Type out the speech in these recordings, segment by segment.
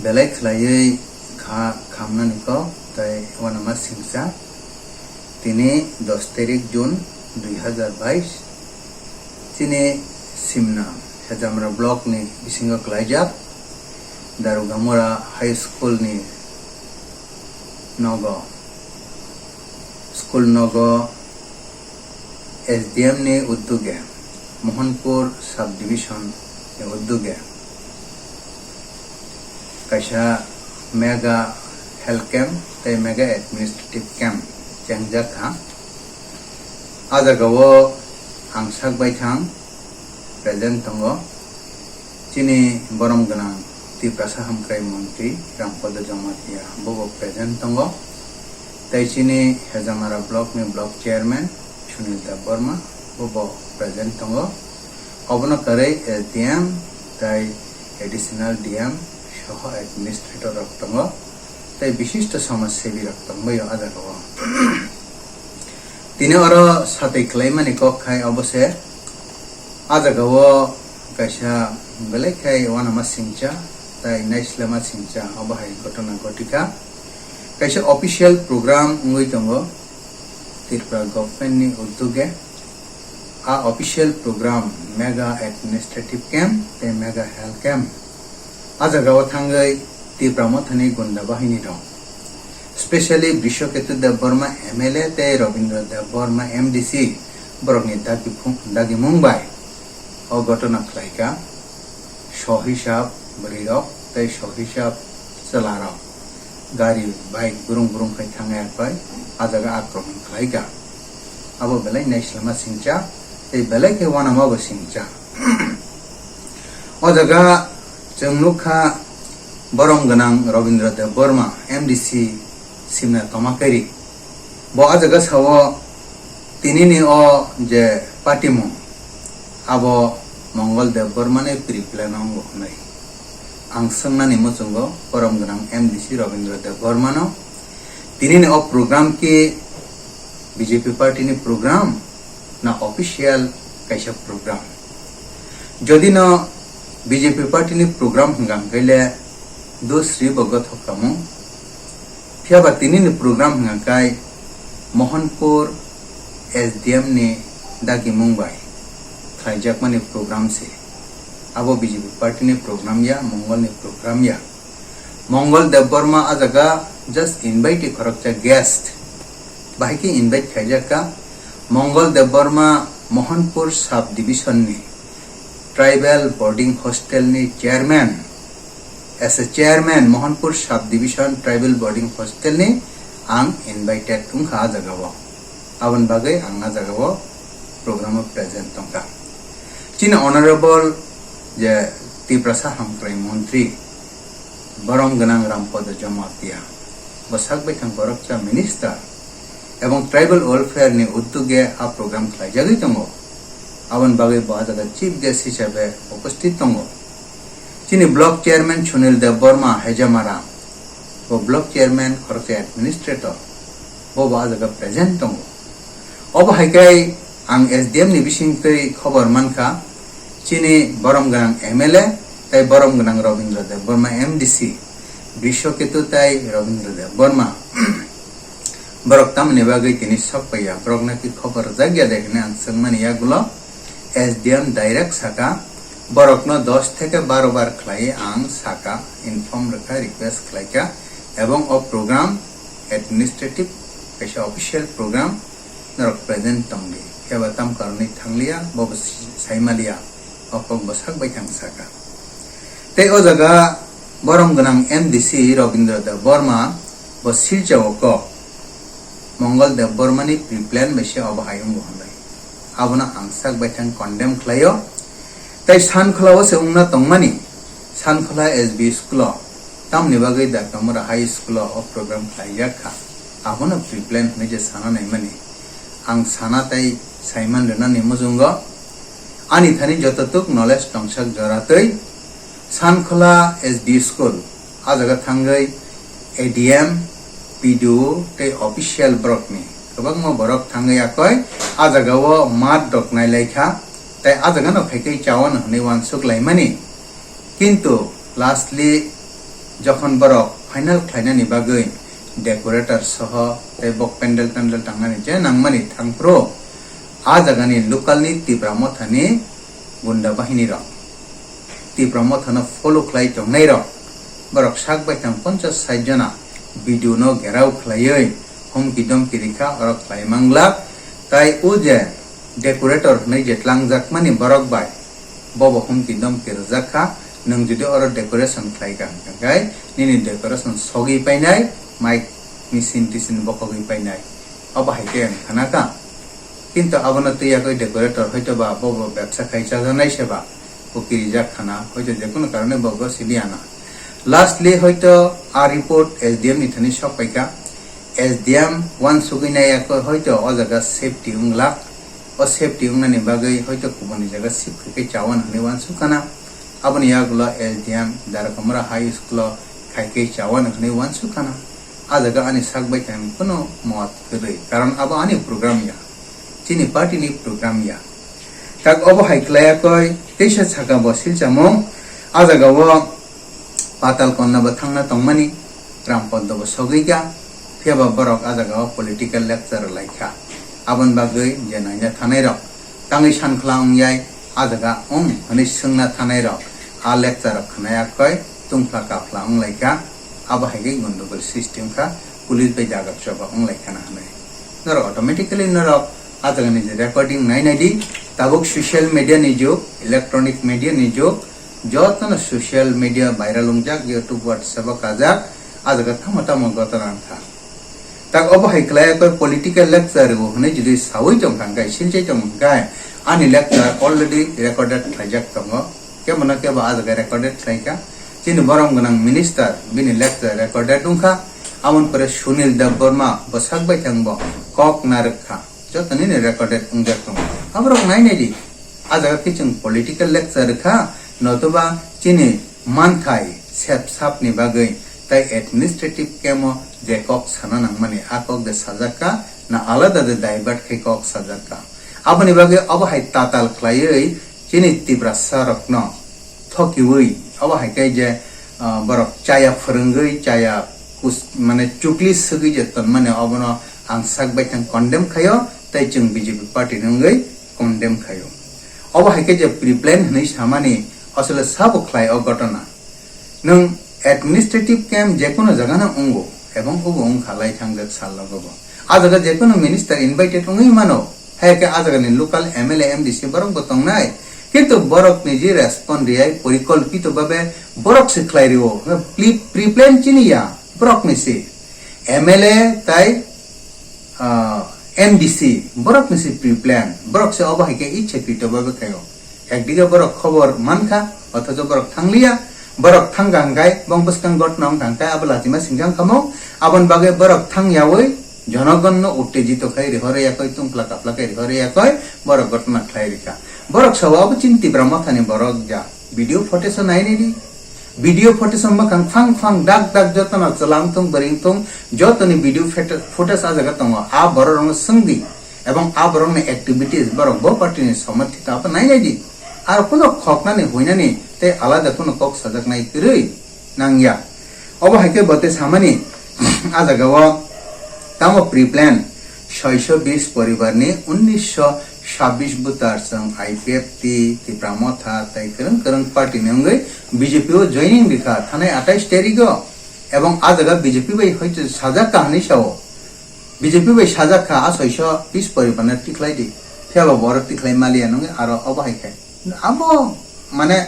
belai khlaiei khamnani ko tai wanama singsa tini 10 tarik Jun 2022 tini simna hejamra block ni bisingo klaijak Darugamura High School ni nogo school nogo SDM ni udduge Mohanpur subdivision ni udduge kaisa mega health camp tai mega administrative camp changjak ha ajagawo angsak bai thang present tongo chini borom ganang Tiprasa Hamkrai Mantri Rampada Jamatia Bobo present tongo tai chini Hejamara block ni block chairman Sunil Burma Bobo present tongo obono kare SDM tai additional DM soho administrator rok tongo tai bishishto samassebi rok tongo yo ajagawo tini oro satei klaimani kok khai obose ajagawo kaisa belai khai wanama singcha tai naislama singcha obahai gotona gotika kaisa official program ungoi tongo Tripura government ni udduge a official program mega administrative camp tai mega health camp ajagawo thangai Tripura mothani gunda bahini rok especially Brishoketu Dev Burma MLA tai Robindra Dev Burma MDC borokni dagi mumbai o gotona khlaika sohisab berirok tai sohisab selarok gari bike burung khai thangai pai ajaga akraman khlaika abo belai naislama singcha tai belai ke wanama bo singcha o jaga jengmukha borom ganang Robindra Dev Burma MDC simna tomakari bo ajaga sawo tinini o je patimu abo Mongol Dev Burma ne pre-plan ongo nai ang sangnani mochungo borom ganang MDC Robindra Dev Burma no tinini o program ke BJP party ni program na official kaisa program jodi no BJP party ni program hangam kaile dosri bogot hokamu thiaba tinini program hangai Mohanpur SDM ni dagi Mumbai khaijak mani program se abo BJP party ni program ya Mongol ni program ya Mongol Dev Burma ajaga just invite korokcha guest bahiki invite khaijaka Mongol Dev Burma Mohanpur subdivision ni tribal boarding hostel ni chairman as a chairman Mohanpur subdivision tribal boarding hostel ni ang invited tungkha ajagawo aban bagai ang ajagawo program present tongka China honorable je Tiprasa Hamkrai Mantri Borom Ganang Rampada Jamatia basak baithang borokcha minister এবং tribal welfare ni udduge a program khlaijagi tongo aban bagai bajaga chief guest hisabe উপস্থিত tongo chini block chairman Sunil Dev Burma Hejamara o block chairman khorche administrator bo bajaga present tongo obo haikai ang SDM ni bisingtei khobor manka chini borom ganang MLA tai borom ganang Robindra Dev Burma MDC Brishoketu tai Robindra Dev Burma borok tamni bagai tini sokpaya borok naki khobor jagya dekhne ansangmani yagulo SDM direct saka borok no 10 থেকে 12 bar khlai ang saka inform rakha request khlaika ebong o program administrative kaisa official program norok present tongli kebatam karni thanglia bob saimalia okok basak bai thang saka te o jaga borom ganang MDC Robindra Dev Burma bo siljawko Mongol Dev Burma ni pre-plan bese obahayung bohonai abona angsak baithang condemn khlayo tai sankhlawo se ungna tongmani sankhala SB school tamni bagai da kamara high school of program khlaiyakha abona pre-plan ne je sana nai mani ang sana tai saiman rena ni mujungo ani thani jototuk knowledge tongsak joratoi sankhala SB school ajaga thangai ADM PDO tai official brok ni kabang mo borok thangai akoi ajagawo mat dok nai laikha tai ajaga no phekai chawan hne wan suk laimani kintu lastly যখন বড় final খাইনানি বাগৈ decorator সহ তাই বক প্যান্ডেল টাंगनानै जे नांगमानि थांप्रो आ जागानि लोकालनि तीव्रा मथानि गुन्डा बाहिनी रक तीव्रा मथानो फलो खलाय तंगनाय रक बरक साक बायथां 50-60 जना भिडिअ नो घेराव खलायै हमकि दमकि रिखा अरक खलाय मांगला ताई उ जे डेकोरेटर नै जे tlangjakmani बरक बाय बबो हमकि दमकि रजाखा नों जुदि अर डेकोरेशन खलायगा गाय निनि डेकोरेशन सगि पाइनाय माइक मिसिन टिसिन बकगि पाइनाय अब हाइके खानाका किंतु आबना तैयार डेकोरेटर हयतो बा बबो व्यवसा खाइचा जानाय सेबा उकिरि जाखाना हयतो जेकुनो कारणे बबो सिलियाना लास्टली हयतो आ रिपोर्ट एसडीएम नि थनि सपाइका एसडीएम वन सुगिनाय हयतो अ जागा सेफ्टी उंगला अ सेफ्टी उंगनानि बागै हयतो कुबनि जागा सिफके चावन हने वन सुकाना आबनि यागला एसडीएम दारकमरा हाई स्कूल खाइके चावन हने वन सुकाना आ जागा आनि सागबाय थाम कोनो मत गरै कारण अब आनि प्रोग्राम या चिनी पार्टी नि प्रोग्राम या ताक अब हाइक्लाया कय तेसा छाका बसिल जामो आ जागा व पाताल कन्ना बथांना तंगमानि ग्राम पद्दब सगैगा फेबा बरक आ जागा पॉलिटिकल लेक्चर लाइखा आबन बागै जे नायना थानाय रक तांगै सानख्लां याय आ जागा हनै सोंना थानाय रक आ लेक्चर खनाया कय तुंफ्ला काफ्ला लाइखा अब हाइगे गन्डगोल सिस्टम का पुलिस बाय जागा सबा लाइखाना हनै नर ऑटोमेटिकली नर आ जागानि जे रेकॉर्डिंग नायनायदि ताबुक सोशल मीडिया नि जुग इलेक्ट्रॉनिक मीडिया नि जुग जतन सोशल मीडिया वायरल उंजाक यूट्यूब व्हाट्सएप काजा आ जागा थमता मगतरान था ताक अब हाइक्लाया कोई पॉलिटिकल लेक्चर वो हनै जुदि सावै जंखांगाय सिलचै जंखांगाय आनि लेक्चर ऑलरेडी रेकॉर्डेड थाइजाक दंगो केमना केबा आ जागा रेकॉर्डेड थाइका जिनि बरम गनां मिनिस्टर बिनि लेक्चर रेकॉर्डेड दुंखा आमन परे सुनील देव वर्मा बसाकबाय थांबो कक नारखा जतनि रेकॉर्डेड उंजाक दं आबरक नायनायदि आ जागा किचन पॉलिटिकल लेक्चर खा नतुबा चिनि मानथाय सेप सापनि बागै ताई एडमिनिस्ट्रेटिव केमो जे कक साना नांगमानि आ कक दे साजाका ना आलादा दे डाइवर्ट खे कक साजाका आबनि बागै अब हाय ताताल खलायै चिनि तीव्रा सरकन थकिवै अब हायकै जे बरक चाया फोरोंगै चाया कुस माने चुकलि सगै जे तन माने अबनो आं सागबाय थां कन्डेम खायो ताई जों बीजेपी पार्टी नंगै कन्डेम खायो अब हायकै जे प्रिप्लान हनै सामानि असले सब खलाय अ घटना नों एडमिनिस्ट्रेटिव कैम्प जेकोनो जगाना अंगो एवं उबो उंग खालाय थांगक सालगबो आ जगा जेकोनो मिनिस्टर इनवाइटेड उंगै मानो हायके आ जगानि लोकल एमएलए एमडीसी बरक बतंगनाय किंतु बरक निजे रेस्पॉन्ड रियाय परिकल्पित भाबे बरक से खलायरिओ प्रिप्लान चिनिया बरक निसे एमएलए ताई एमडीसी बरक निसे प्रिप्लान बरक से अब हायके इच्छाकृत भाबे खायो एकदिगे बरक खबर मानखा अथच बरक थांलिया बरक थांगांगाय बंबसकां घटना थांगाय आबलातिमा सिंगां खामो आबन बागे बरक थांयावै जनगण उत्तेजित खाय रिहरे याकय तुंफ्ला काफ्ला खाय रिहरे याकय बरक घटना खाय रिखा बरक सवाब चिंती ब्रह्मथानि बरक जा वीडियो फुटेज नायनेदि वीडियो फुटेज मखां फांग फांग दाग दाग जतना चलांतों बरिंतों जतनि वीडियो फुटेज आ जगह तंग आ बररंग संगि एवं आ बरंग एक्टिविटीज बरक बो पार्टीनि समर्थित आप नायनेदि आरो कोनो खकनानि होइनानि ते आलादा कोनो कक साजक नाय करै नांगिया अब हायके बते सामानि आ जगह तामो प्रिप्लान 620 परिवारनि 1926 बुतार संग आईपीएफटी तिप्रामथा ताई करन पार्टी नंगै बीजेपी ओ जॉइनिंग दिखा थानाय 28 तारिखो एवं आ जगह बीजेपी बाय हयतो साजा काहनि साव बीजेपी बाय साजा का आ 620 परिवारनि टिखलायदि थेबा बरक टिखलाय मालिया नंगै आरो अब हायखाय आबो माने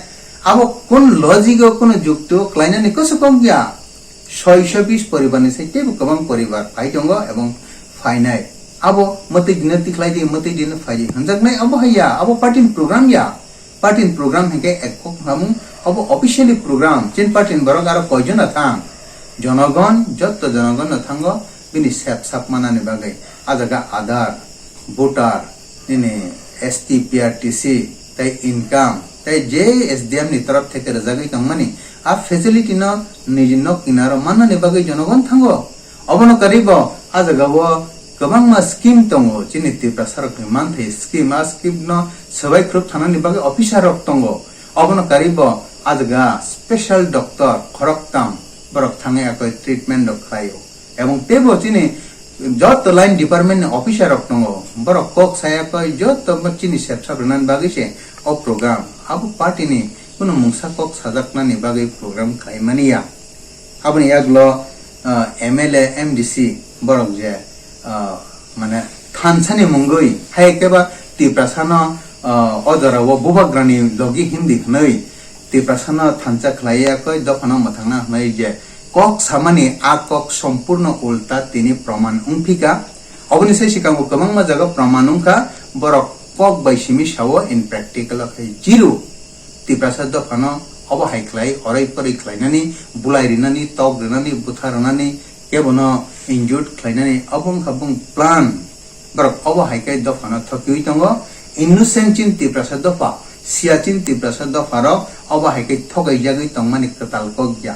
आबो कोन लॉजिक कोन जुक्तो क्लाइनानि कसो कम गया 620 परिवारनि सैते गोबां परिवार फाइ दंगो एवं फाइनाय आबो मते दिन तिखलायदि मते दिन फाइ हनजाकनाय अब हैया अब पार्टी प्रोग्राम हेके एकक हमु अब ऑफिशियली प्रोग्राम चिन पार्टी बरक आरो कयजन थां जनगण जत जनगण थांगो बिनि सेप साप मानानि बागै आ जागा आधार वोटार दिने एसटी पीआरटीसी ताई इनकाम ताई जे एसडीएम नि तरफ থেকে रजागै तंगमानि आ फैसिलिटी न निजिन किनारो माननानि बागै जनगण थांगो अबन करिबो आ जागा वो गोबां मा स्कीम दंगो चिनि तिप्रा सरकनि मानथै स्कीम आ स्कीम न सबाय ग्रुप थानानि बागै अफिसार रक दंगो अबन करिबो आ जागा स्पेशल डॉक्टर खरकताम borok thange akoi treatment rok khlaio ebong tebo chini jot line department officer rok tongo borok kok saya koi jot chini sepsa ranan bagi se o program abo party ni kuno mungsa kok sajakna ni bagi program khaimania aboni yaglo MLA MDC borok je মানে থানছানি মঙ্গই হাইকেবা তিপ্রাসানো অজরা ও বুবাগ্রানি লগি হিন্দি খনই তিপ্রাসানো থানচা খলাইয়া কই দফানো মথাংনা হই যে cock সামানি আ cock সম্পূর্ণ উল্টা তিনি প্রমাণ উংফিকা অবনি সে শিকামু কমং মা জায়গা প্রমাণ উংকা বরক কক বাইসিমি সাও ইন প্র্যাকটিক্যাল খাই জিরো তিপ্রাসা দফানো অব হাইখলাই অরাই পরি খলাইনানি বুলাইরিনানি তক রিনানি বুথারনানি কেবনো injured klainani abung habung plan borok obo haikai dofano thokiui tongo innocent chin tiprasa dofa siachin tiprasa dofa ro obo haikai thogai jagui tongmani katal kokja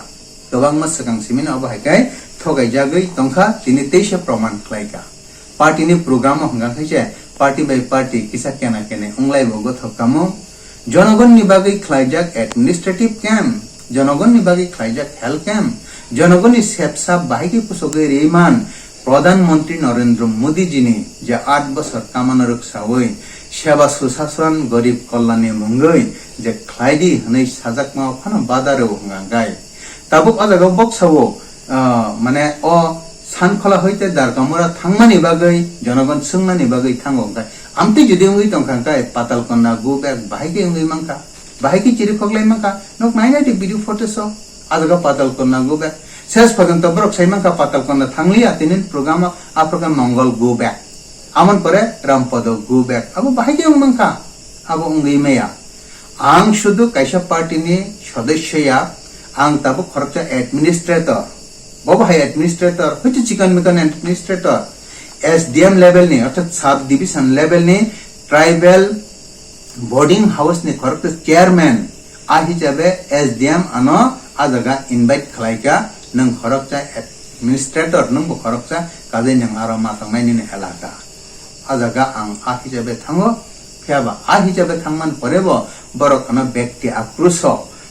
gobang ma sakang simin obo haikai thogai jagui tongkha tini teise proman khlaika party ni program honga khaise party by party kisa kena kene unglai bogo thokamo jonogon ni bagui khlaijak administrative camp jonogon ni bagui khlaijak health camp জনগণই সেপসা বাহিকে পুসকে রেমান প্রধানমন্ত্রী নরেন্দ্র মোদী জিনি যে 8 বছর কামানোরক সাওই সেবা সুশাসন গরিব কল্যাণে মঙ্গই যে খ্লাইদি হनै সাজাকমা Fanon বাদারে হঙ্গা গায় তাবুক আজাগাও বকসাও মানে অ সানখলা হইতে দারকামুরা থাংমানি বাগৈ জনগণ সুংনানি বাগৈ থাঙ্গো গায় আমতি যদি উই তংখা গায় পাতাল কন্না গু ব্যাগ বাহিকে উই মাংকা বাহিকে চিরি ফগলাই মাংকা নক নাইনাইতে ভিডিও ফটোস আজাগা পাতাল কন্না গু ব্যাগ শেষ পর্যন্ত বরক সাইমাঙ্কা পাতাল কন্না থাংলিয়া তিনিন প্রোগ্রাম আপ্রকার মঙ্গল গো ব্যাক আমন পরে রামপদ গো ব্যাক আবো বাহিকে উংমাঙ্কা আবো উংগই মেয়া আং শুধু কাইসা পার্টি নি সদস্যয়া আং তাবো খরচা অ্যাডমিনিস্ট্রেটর বাবা হাই অ্যাডমিনিস্ট্রেটর হচ্ছে চিকন মিকন অ্যাডমিনিস্ট্রেটর SDM লেভেল নি অর্থাৎ সাব ডিভিশন লেভেল নি ট্রাইবাল বোর্ডিং হাউস নি খরচা চেয়ারম্যান আ হিসাবে SDM আনো আজাগা ইনভাইট খালাইকা नों खरकचा एडमिनिस्ट्रेटर नों बो खरकचा काजे नों आरो माथांनायनि एलाका आजागा आं आ हिसाबै थाङो फेबा आ हिसाबै थांमान परेबो बरकना व्यक्ति आक्रोश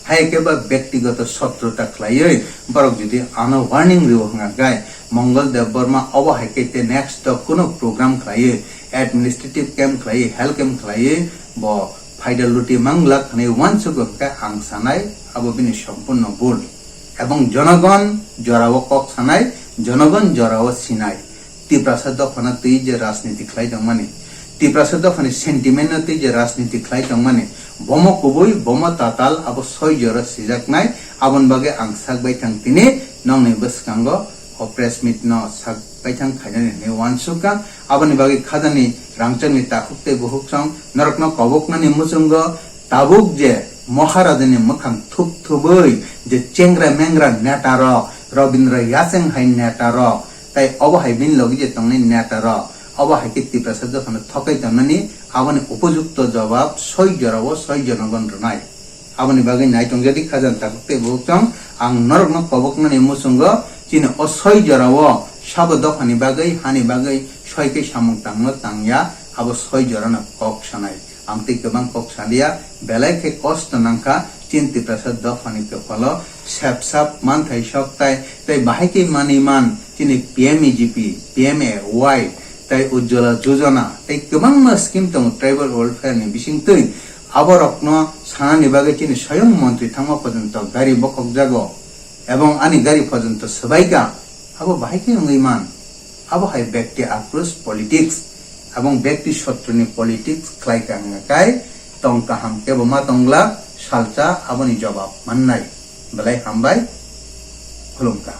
हायकेबा व्यक्तिगत शत्रुता खलायै बरक जुदि आनो वार्निंग रिओ हंगा गाय मंगल देव बर्मा अब हायकेते नेक्स्ट कोनो प्रोग्राम खलायै एडमिनिस्ट्रेटिव कैम्प खलायै हेल्थ कैम्प खलायै ब फाइडल लुटी मंगला खनै वानसुगो का आं सानाय अब बिनि सम्पूर्ण बोल এবং জনগণ জরাও কক সানাই জনগণ জরাও সিনাই তিপ্রাসাদ দফানা তুই যে রাজনীতি খাই দং মানে তিপ্রাসাদ দফানি সেন্টিমেন্ট তুই যে রাজনীতি খাই দং মানে বম কবই বম তাতাল আবো সয় জর সিজাক নাই আবন বাগে আং সাক বাই থাং তিনি নং নে বসকাঙ্গ অপ্রেস মিট ন সাক বাই থাং খাইনানি নে ওয়ানসুকা আবনি বাগে খাদানি রাংচংনি তাকুতে বহুকসং নরকন কবকনানি মুসুঙ্গ তাবুক যে মহারাজনি মখাং থুপ থুবই যে চেংরা মেংরা নেটার রবীন্দ্র ইয়াসেং হাই নেটার তাই অবহাই বিন লগি যে তংনি নেটার অবহাই কীর্তি প্রসাদ যখন থকাই তংনি আবনি উপযুক্ত জবাব সই জরাও সই জনগণ রনাই আবনি বাগৈ নাইটং যদি খাজান তাকুতে বহুচং আং নরকন কবকনানি মুসুঙ্গ চিন অসই জরাও সাব দফানি বাগৈ হানি বাগৈ সয়কে সামং তাংনো তাংয়া আবো সই জরানা কক সানাই আমতি गोबां कक सालिया बेलायखे कष्ट नांखा चिन्ति प्रसाद दफानि के फलो सेपसाप मान थाइ सकताय ताइ बाहायके मानि मान चिनि PMEGP PMAY ताइ उज्ज्वला योजना ताइ गोबां स्किम दं ट्राइबल वेलफेयर नि बिसिं तै आबरकन सानानि बागै चिनि स्वयं मन्त्री थांमा पर्यन्त गारि बखक जागो एवं आनि गारि पर्यन्त सबाइका आबो बाहायके नङै मान आबो हाय व्यक्ति आक्रोश पॉलिटिक्स এবং ব্যক্তি শত্রুনি পলিটিক্স ক্লাইকাঙ্গাকাই তংকা হামকে বমা তংলা সালচা আবনি জবাব মাননাই বেলাই হামবাই খুলুমকা।